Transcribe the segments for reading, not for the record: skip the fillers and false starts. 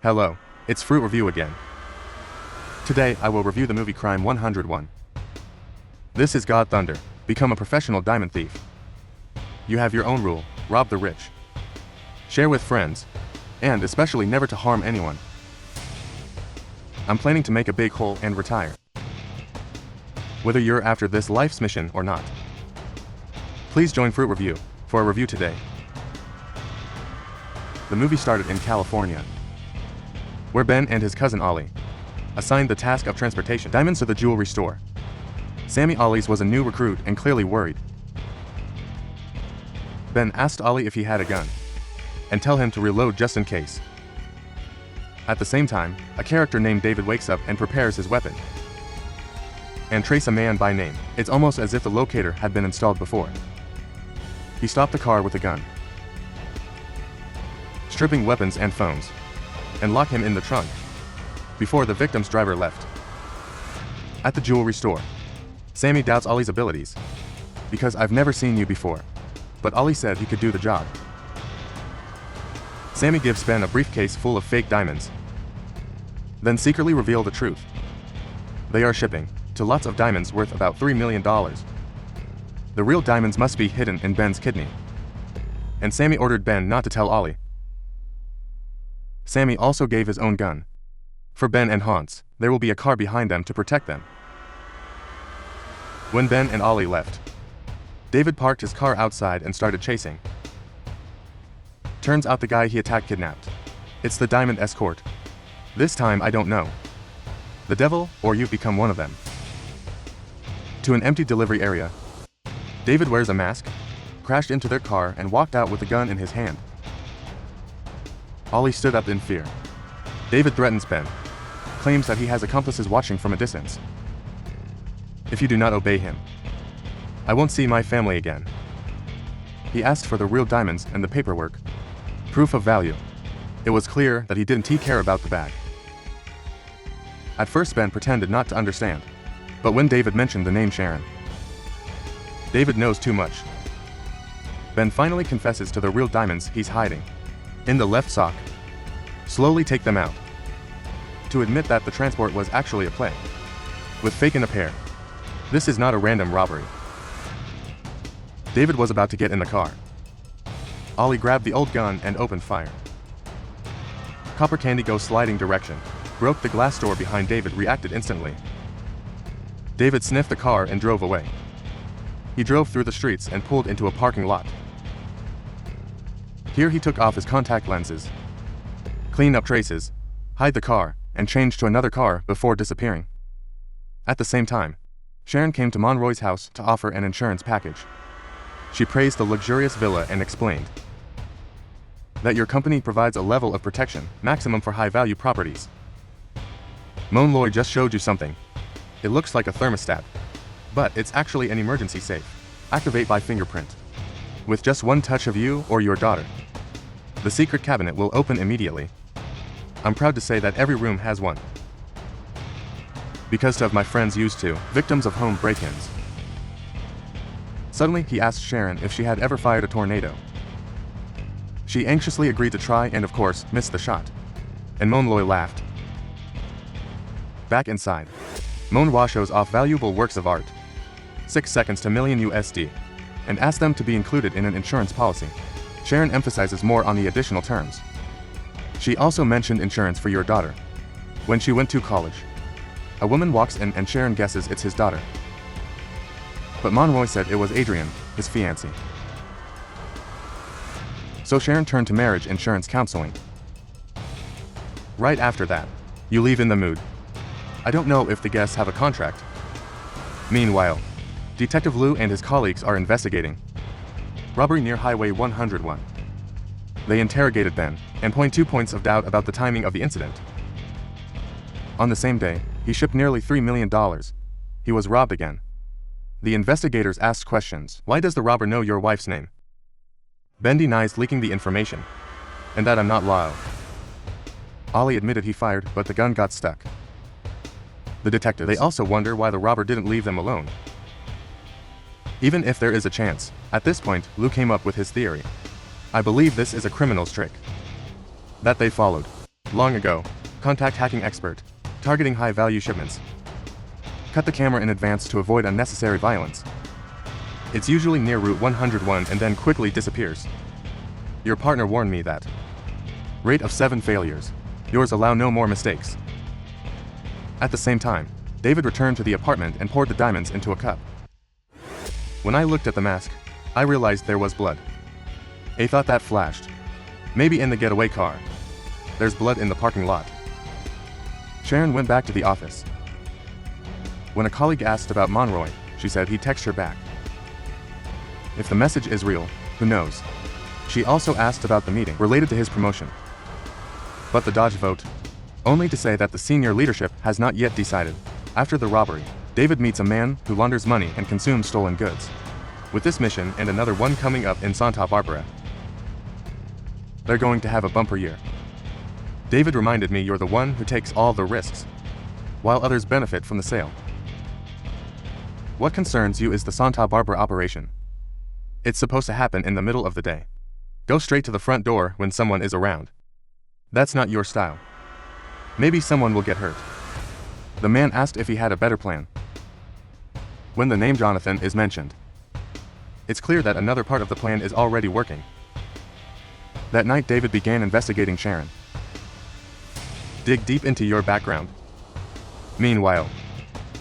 Hello, it's Fruit Review again. Today I will review the movie Crime 101. This is God Thunder, become a professional diamond thief. You have your own rule, rob the rich. Share with friends, and especially never to harm anyone. I'm planning to make a big hole and retire. Whether you're after this life's mission or not. Please join Fruit Review for a review today. The movie started in California, where Ben and his cousin Ollie assigned the task of transportation diamonds to the jewelry store. Sammy Ollie's was a new recruit and clearly worried. Ben asked Ollie if he had a gun, and tell him to reload just in case. At the same time, a character named David wakes up and prepares his weapon, and trace a man by name. It's almost as if the locator had been installed before. He stopped the car with a gun, stripping weapons and phones, and lock him in the trunk, before the victim's driver left. At the jewelry store, Sammy doubts Ollie's abilities, because I've never seen you before, but Ollie said he could do the job. Sammy gives Ben a briefcase full of fake diamonds, then secretly reveal the truth. They are shipping to lots of diamonds worth about $3 million. The real diamonds must be hidden in Ben's kidney, and Sammy ordered Ben not to tell Ollie. Sammy also gave his own gun. For Ben and Hans, there will be a car behind them to protect them. When Ben and Ollie left, David parked his car outside and started chasing. Turns out the guy he attacked kidnapped. It's the diamond escort. This time I don't know. The devil, or you've become one of them. To an empty delivery area, David wears a mask, crashed into their car and walked out with a gun in his hand. Ollie stood up in fear. David threatens Ben, claims that he has accomplices watching from a distance. If you do not obey him, I won't see my family again. He asked for the real diamonds and the paperwork, proof of value. It was clear that he didn't care about the bag. At first Ben pretended not to understand, but when David mentioned the name Sharon, David knows too much. Ben finally confesses to the real diamonds he's hiding in the left sock. Slowly take them out, to admit that the transport was actually a play, with fake in a pair. This is not a random robbery. David was about to get in the car. Ollie grabbed the old gun and opened fire. Copper Candy goes sliding direction, broke the glass door behind David, reacted instantly. David sniffed the car and drove away. He drove through the streets and pulled into a parking lot. Here he took off his contact lenses, cleaned up traces, hide the car, and changed to another car before disappearing. At the same time, Sharon came to Monroy's house to offer an insurance package. She praised the luxurious villa and explained that your company provides a level of protection, maximum for high-value properties. Monroy just showed you something. It looks like a thermostat, but it's actually an emergency safe. Activate by fingerprint. With just one touch of you or your daughter, the secret cabinet will open immediately. I'm proud to say that every room has one, because two of my friends used to, victims of home break-ins. Suddenly he asked Sharon if she had ever fired a tornado. She anxiously agreed to try and of course missed the shot, and Monroy laughed. Back inside, Monroy shows off valuable works of art, 6 seconds to million USD, and asked them to be included in an insurance policy. Sharon emphasizes more on the additional terms. She also mentioned insurance for your daughter. When she went to college, a woman walks in and Sharon guesses it's his daughter. But Monroy said it was Adrian, his fiancée. So Sharon turned to marriage insurance counseling. Right after that, you leave in the mood. I don't know if the guests have a contract. Meanwhile, Detective Lou and his colleagues are investigating robbery near Highway 101. They interrogated Ben and point 2 points of doubt about the timing of the incident. On the same day, he shipped nearly $3 million. He was robbed again. The investigators asked questions. Why does the robber know your wife's name? Ben denies leaking the information, and that I'm not loyal. Ollie admitted he fired, but the gun got stuck. The detectives, they also wonder why the robber didn't leave them alone. Even if there is a chance, at this point, Lou came up with his theory. I believe this is a criminal's trick that they followed. Long ago, contact hacking expert, targeting high-value shipments. Cut the camera in advance to avoid unnecessary violence. It's usually near Route 101 and then quickly disappears. Your partner warned me that. Rate of 7 failures. Yours allow no more mistakes. At the same time, David returned to the apartment and poured the diamonds into a cup. When I looked at the mask, I realized there was blood. A thought that flashed. Maybe in the getaway car. There's blood in the parking lot. Sharon went back to the office. When a colleague asked about Monroy, she said he'd text her back. If the message is real, who knows? She also asked about the meeting related to his promotion. But the Dodge vote? Only to say that the senior leadership has not yet decided. After the robbery, David meets a man who launders money and consumes stolen goods. With this mission and another one coming up in Santa Barbara, they're going to have a bumper year. David reminded me you're the one who takes all the risks, while others benefit from the sale. What concerns you is the Santa Barbara operation. It's supposed to happen in the middle of the day. Go straight to the front door when someone is around. That's not your style. Maybe someone will get hurt. The man asked if he had a better plan. When the name Jonathan is mentioned, it's clear that another part of the plan is already working. That night David began investigating Sharon. Dig deep into your background. Meanwhile,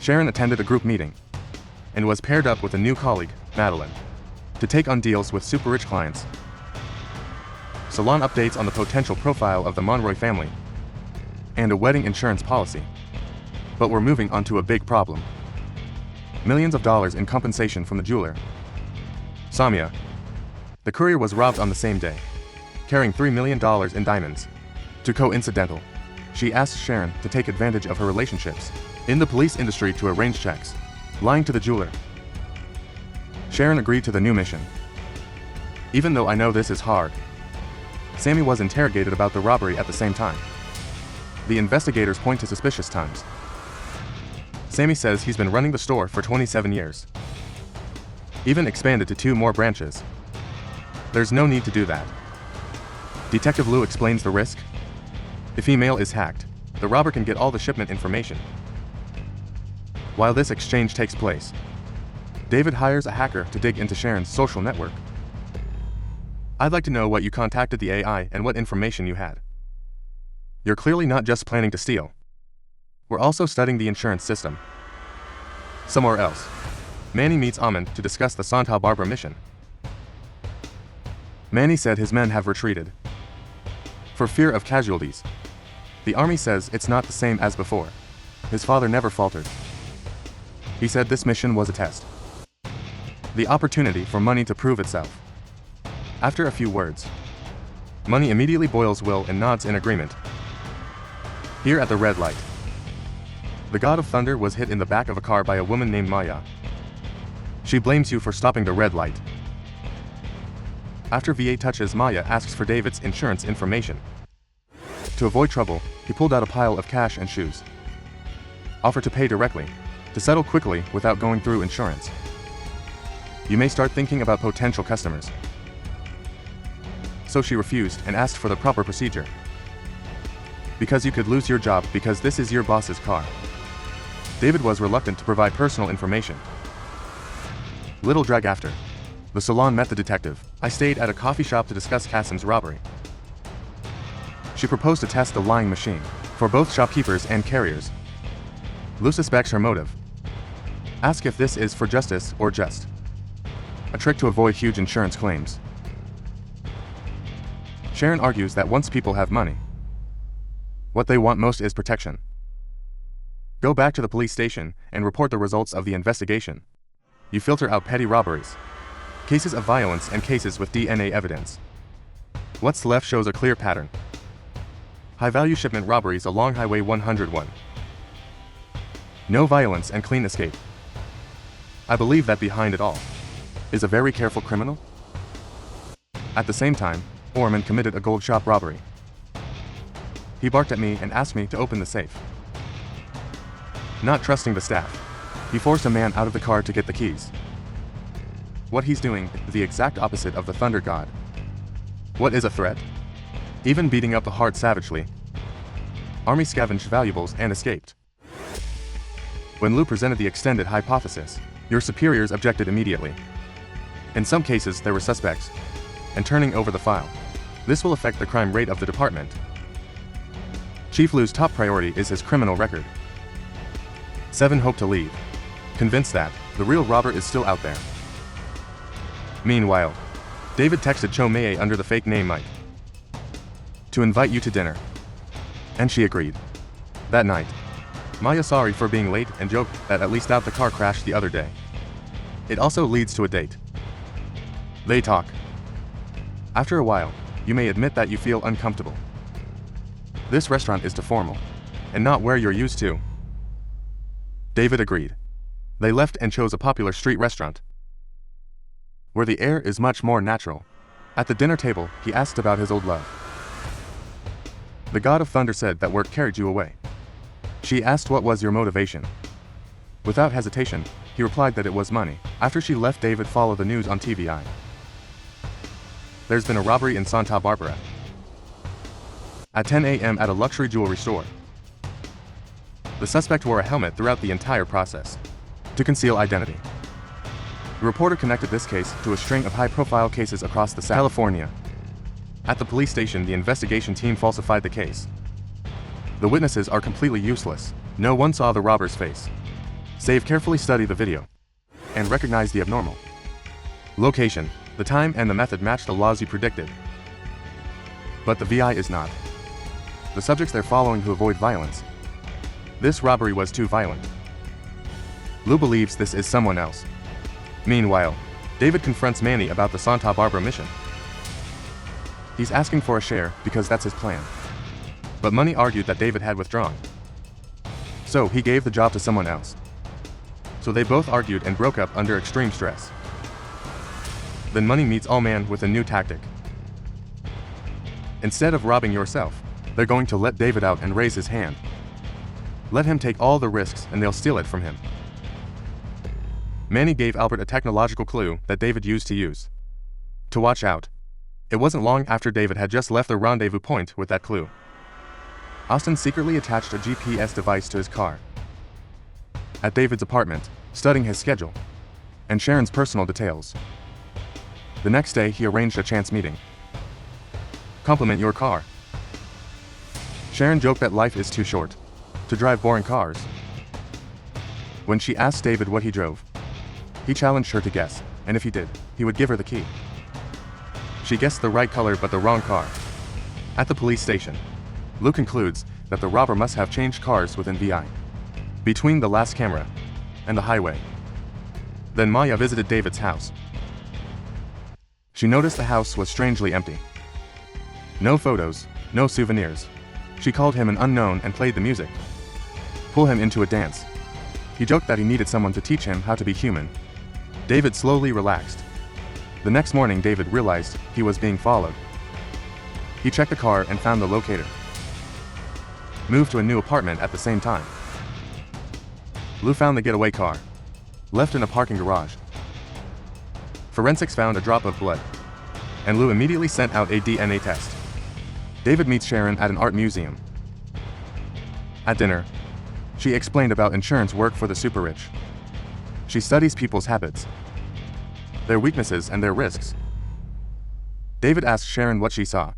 Sharon attended a group meeting and was paired up with a new colleague, Madeline, to take on deals with super-rich clients. Salon updates on the potential profile of the Monroy family and a wedding insurance policy. But we're moving on to a big problem. Millions of dollars in compensation from the jeweler. Samia. The courier was robbed on the same day, carrying $3 million in diamonds. Too coincidental. She asked Sharon to take advantage of her relationships in the police industry to arrange checks, lying to the jeweler. Sharon agreed to the new mission. Even though I know this is hard, Sammy was interrogated about the robbery at the same time. The investigators point to suspicious times. Sammy says he's been running the store for 27 years. Even expanded to 2 more branches. There's no need to do that. Detective Lou explains the risk. If email is hacked, the robber can get all the shipment information. While this exchange takes place, David hires a hacker to dig into Sharon's social network. I'd like to know what you contacted the AI and what information you had. You're clearly not just planning to steal. We're also studying the insurance system. Somewhere else, Manny meets Amon to discuss the Santa Barbara mission. Manny said his men have retreated for fear of casualties. The army says it's not the same as before. His father never faltered. He said this mission was a test. The opportunity for money to prove itself. After a few words, Money immediately boils Will and nods in agreement. Here at the red light, the God of Thunder was hit in the back of a car by a woman named Maya. She blames you for stopping the red light. After VA touches, Maya asks for David's insurance information. To avoid trouble, he pulled out a pile of cash and shoes. Offer to pay directly, to settle quickly without going through insurance. You may start thinking about potential customers. So she refused and asked for the proper procedure. Because you could lose your job because this is your boss's car. David was reluctant to provide personal information. Little drag after the salon met the detective. I stayed at a coffee shop to discuss Kasim's robbery. She proposed to test the lying machine for both shopkeepers and carriers. Lou suspects her motive. Ask if this is for justice or just a trick to avoid huge insurance claims. Sharon argues that once people have money, what they want most is protection. Go back to the police station and report the results of the investigation. You filter out petty robberies, cases of violence, and cases with DNA evidence. What's left shows a clear pattern. High-value shipment robberies along Highway 101. No violence and clean escape. I believe that behind it all is a very careful criminal. At the same time, Orman committed a gold shop robbery. He barked at me and asked me to open the safe. Not trusting the staff, he forced a man out of the car to get the keys. What he's doing is the exact opposite of the Thunder God. What is a threat? Even beating up the heart savagely Army scavenged valuables and escaped. When Lou presented the extended hypothesis, your superiors objected immediately. In some cases, there were suspects, and turning over the file. This will affect the crime rate of the department. Chief Lou's top priority is his criminal record. 7 hope to leave, convinced that the real robber is still out there. Meanwhile, David texted Cho Mei under the fake name Mike to invite you to dinner, and she agreed. That night, Maya sorry for being late and joked that at least out the car crashed the other day. It also leads to a date. They talk. After a while, you may admit that you feel uncomfortable. This restaurant is too formal, and not where you're used to. David agreed. They left and chose a popular street restaurant, where the air is much more natural. At the dinner table, he asked about his old love. The God of Thunder said that work carried you away. She asked what was your motivation. Without hesitation, he replied that it was money. After she left, David followed the news on TVI. There's been a robbery in Santa Barbara at 10 a.m. at a luxury jewelry store. The suspect wore a helmet throughout the entire process to conceal identity. The reporter connected this case to a string of high-profile cases across the South. California. At the police station, the investigation team falsified the case. The witnesses are completely useless. No one saw the robber's face. Save carefully study the video and recognize the abnormal location. The time and the method match the laws you predicted. But the VI is not. The subjects they're following who avoid violence. This robbery was too violent. Lou believes this is someone else. Meanwhile, David confronts Manny about the Santa Barbara mission. He's asking for a share because that's his plan. But Manny argued that David had withdrawn, so he gave the job to someone else. So they both argued and broke up under extreme stress. Then Manny meets Allman with a new tactic. Instead of robbing yourself, they're going to let David out and raise his hand. Let him take all the risks and they'll steal it from him. Manny gave Albert a technological clue that David used to watch out. It wasn't long after David had just left the rendezvous point with that clue. Austin secretly attached a GPS device to his car. At David's apartment, studying his schedule and Sharon's personal details. The next day, he arranged a chance meeting. Compliment your car. Sharon joked that life is too short to drive boring cars. When she asked David what he drove, he challenged her to guess, and if he did, he would give her the key. She guessed the right color but the wrong car. At the police station, Lou concludes that the robber must have changed cars within VI, between the last camera and the highway. Then Maya visited David's house. She noticed the house was strangely empty. No photos, no souvenirs. She called him an unknown and played the music. Pull him into a dance. He joked that he needed someone to teach him how to be human. David slowly relaxed. The next morning, David realized he was being followed. He checked the car and found the locator. Moved to a new apartment at the same time. Lou found the getaway car, left in a parking garage. Forensics found a drop of blood, and Lou immediately sent out a DNA test. David meets Sharon at an art museum. At dinner, she explained about insurance work for the super rich. She studies people's habits, their weaknesses and their risks. David asked Sharon what she saw.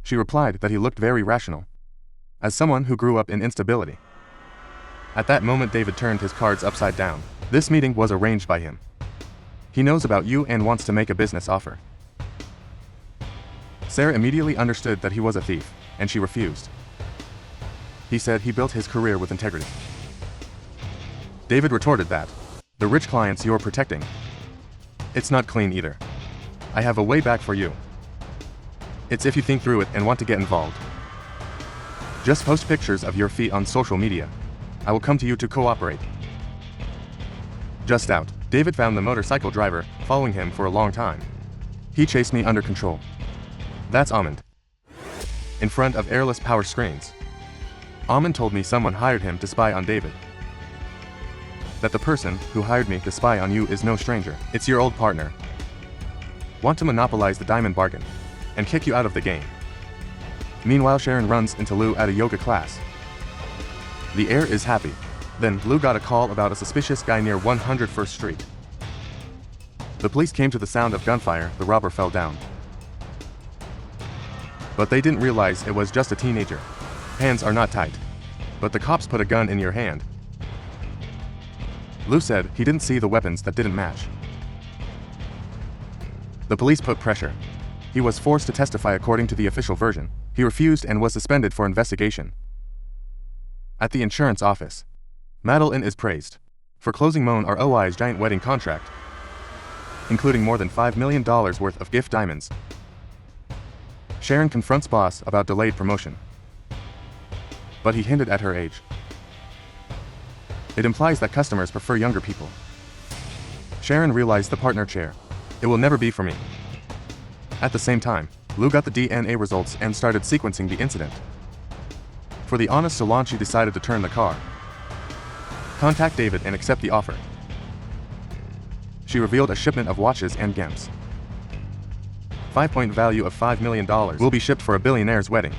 She replied that he looked very rational, as someone who grew up in instability. At that moment, David turned his cards upside down. This meeting was arranged by him. He knows about you and wants to make a business offer. Sarah immediately understood that he was a thief, and she refused. He said he built his career with integrity. David retorted that the rich clients you're protecting, it's not clean either. I have a way back for you. It's if you think through it and want to get involved. Just post pictures of your feet on social media. I will come to you to cooperate. Just out, David found the motorcycle driver following him for a long time. He chased me under control. That's Almond. In front of airless power screens. Almond told me someone hired him to spy on David. That the person who hired me to spy on you is no stranger. It's your old partner. Want to monopolize the diamond bargain and kick you out of the game. Meanwhile, Sharon runs into Lou at a yoga class. The air is happy. Then, Lou got a call about a suspicious guy near 101st Street. The police came to the sound of gunfire. The robber fell down. But they didn't realize it was just a teenager. Hands are not tight. But the cops put a gun in your hand. Lou said he didn't see the weapons that didn't match. The police put pressure. He was forced to testify according to the official version. He refused and was suspended for investigation. At the insurance office, Madeline is praised for closing Mon ROI's giant wedding contract, including more than $5 million worth of gift diamonds. Sharon confronts boss about delayed promotion, but he hinted at her age. It implies that customers prefer younger people. Sharon realized the partner chair. It will never be for me. At the same time, Lou got the DNA results and started sequencing the incident. For the honest salon, she decided to turn the car. Contact David and accept the offer. She revealed a shipment of watches and gems. 5-point value of $5 million will be shipped for a billionaire's wedding.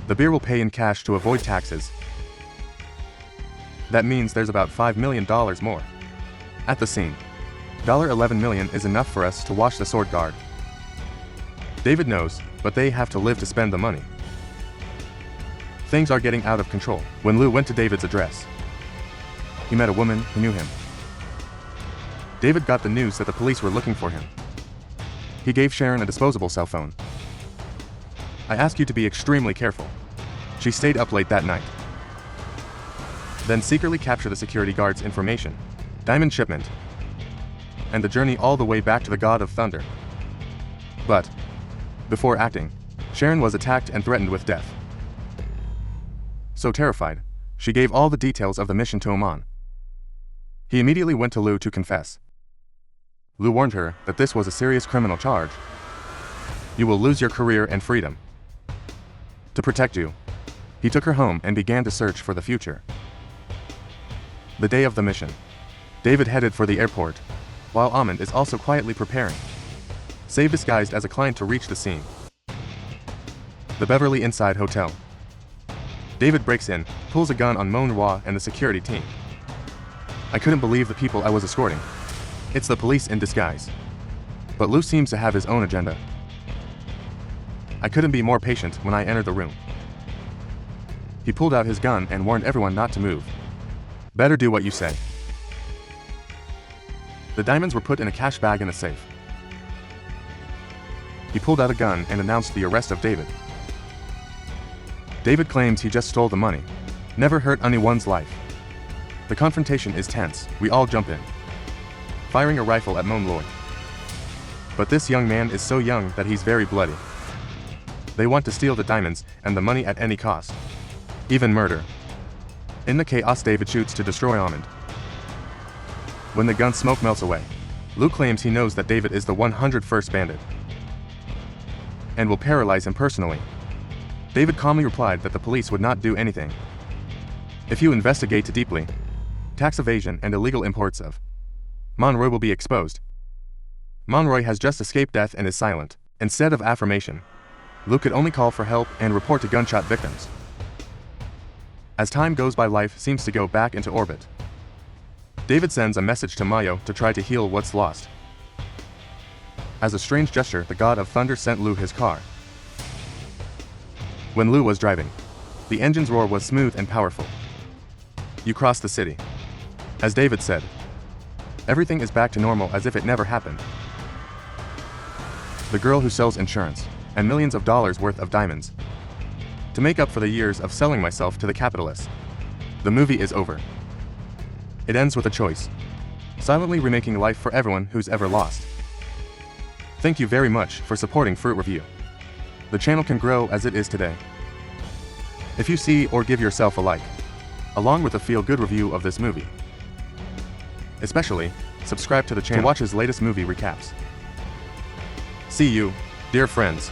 The beer will pay in cash to avoid taxes. That means there's about $5 million more. At the scene, $11 million is enough for us to wash the sword guard. David knows, but they have to live to spend the money. Things are getting out of control. When Lou went to David's address, he met a woman who knew him. David got the news that the police were looking for him. He gave Sharon a disposable cell phone. I ask you to be extremely careful. She stayed up late that night. Then secretly capture the security guard's information, diamond shipment, and the journey all the way back to the God of Thunder. But, before acting, Sharon was attacked and threatened with death. So terrified, she gave all the details of the mission to Oman. He immediately went to Lou to confess. Lou warned her that this was a serious criminal charge. You will lose your career and freedom. To protect you, he took her home and began to search for the future. The day of the mission, David headed for the airport, while Ahmed is also quietly preparing, save disguised as a client to reach the scene. The Beverly Inside Hotel. David breaks in, pulls a gun on Mon Roi and the security team. I couldn't believe the people I was escorting. It's the police in disguise. But Lou seems to have his own agenda. I couldn't be more patient when I entered the room. He pulled out his gun and warned everyone not to move. Better do what you say. The diamonds were put in a cash bag in a safe. He pulled out a gun and announced the arrest of David. David claims he just stole the money, never hurt anyone's life. The confrontation is tense. We all jump in, firing a rifle at Mon Lloyd. But this young man is so young that he's very bloody. They want to steal the diamonds and the money at any cost, even murder. In the chaos, David shoots to destroy Ahmed. When the gun smoke melts away, Lou claims he knows that David is the 101st bandit and will paralyze him personally. David calmly replied that the police would not do anything. If you investigate too deeply, tax evasion and illegal imports of Monroy will be exposed. Monroy has just escaped death and is silent. Instead of affirmation, Lou could only call for help and report to gunshot victims. As time goes by, life seems to go back into orbit. David sends a message to Mayo to try to heal what's lost. As a strange gesture, the God of Thunder sent Lou his car. When Lou was driving, the engine's roar was smooth and powerful. You cross the city. As David said, everything is back to normal as if it never happened. The girl who sells insurance, and millions of dollars worth of diamonds, to make up for the years of selling myself to the capitalists. The movie is over. It ends with a choice, silently remaking life for everyone who's ever lost. Thank you very much for supporting Fruit Review. The channel can grow as it is today. If you see or give yourself a like, along with a feel-good review of this movie. Especially, subscribe to the channel to watch his latest movie recaps. See you, dear friends.